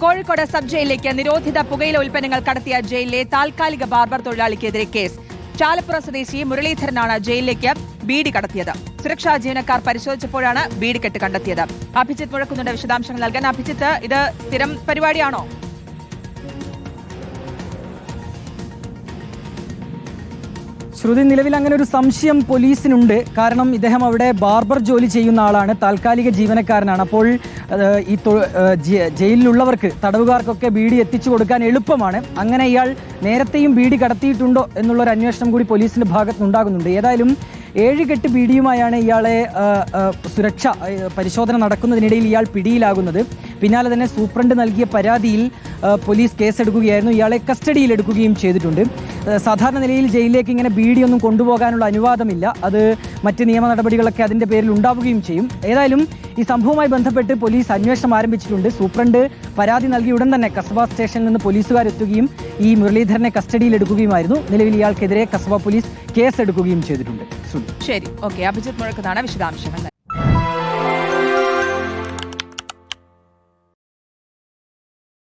Kozhikode sub ജയിലിലേക്ക് നിരോധിത പുകയില ഉൽപ്പന്നങ്ങൾ കടത്തിയ ജയിലിലെ താൽക്കാലിക ബാർബർ തൊഴിലാളിക്കെതിരെ കേസ്. ചാലപ്പുറ സ്വദേശി മുരളീധരനാണ് ജയിലിലേക്ക് ബീഡി കടത്തിയത്. സുരക്ഷാ ജീവനക്കാർ പരിശോധിച്ചപ്പോഴാണ് ബീഡി കെട്ട് കണ്ടെത്തിയത്. അഭിജിത്ത് മുഴക്കുന്നുണ്ട് വിശദാംശങ്ങൾ നൽകാൻ. അഭിജിത്ത്, ഇത് സ്ഥിരം പരിപാടിയാണോ? ശ്രുതി, നിലവിൽ അങ്ങനെ ഒരു സംശയം പോലീസിനുണ്ട്. കാരണം ഇദ്ദേഹം അവിടെ ബാർബർ ജോലി ചെയ്യുന്ന ആളാണ്, താൽക്കാലിക ജീവനക്കാരനാണ്. അപ്പോൾ ഈ ജയിലിലുള്ളവർക്ക്, തടവുകാർക്കൊക്കെ ബീഡി എത്തിച്ചു കൊടുക്കാൻ എളുപ്പമാണ്. അങ്ങനെ ഇയാൾ നേരത്തെയും ബീഡി കടത്തിയിട്ടുണ്ടോ എന്നുള്ളൊരു അന്വേഷണം കൂടി പോലീസിന്റെ ഭാഗത്തുനിന്നുണ്ടാകുന്നുണ്ട്. ഏതായാലും 7 കെട്ട് ബീഡിയുമായാണ് ഇയാളെ സുരക്ഷ പരിശോധന നടക്കുന്നതിനിടയിൽ ഇയാൾ പിടിയിലാകുന്നത്. പിന്നാലെ തന്നെ സൂപ്രണ്ട് നൽകിയ പരാതിയിൽ പോലീസ് കേസെടുക്കുകയായിരുന്നു. ഇയാളെ കസ്റ്റഡിയിലെടുക്കുകയും ചെയ്തിട്ടുണ്ട്. സാധാരണ നിലയിൽ ജയിലിലേക്ക് ഇങ്ങനെ ബീഡിയൊന്നും കൊണ്ടുപോകാനുള്ള അനുവാദമില്ല. അത് മറ്റ് നിയമ നടപടികളൊക്കെ അതിൻ്റെ പേരിൽ ഉണ്ടാവുകയും ചെയ്യും. ഏതായാലും ഈ സംഭവവുമായി ബന്ധപ്പെട്ട് പോലീസ് അന്വേഷണം ആരംഭിച്ചിട്ടുണ്ട്. സൂപ്രണ്ട് പരാതി നൽകിയ ഉടൻ തന്നെ കസബ സ്റ്റേഷനിൽ നിന്ന് പോലീസുകാരെത്തുകയും ഈ മുരളീധരനെ കസ്റ്റഡിയിലെടുക്കുകയുമായിരുന്നു. നിലവിൽ ഇയാൾക്കെതിരെ കസബ പോലീസ് കേസെടുക്കുകയും ചെയ്തിട്ടുണ്ട്. ശരി, ഓക്കെ. അഭിജിത്ത് മുഴക്കുന്നതാണ് വിശദാംശങ്ങൾ.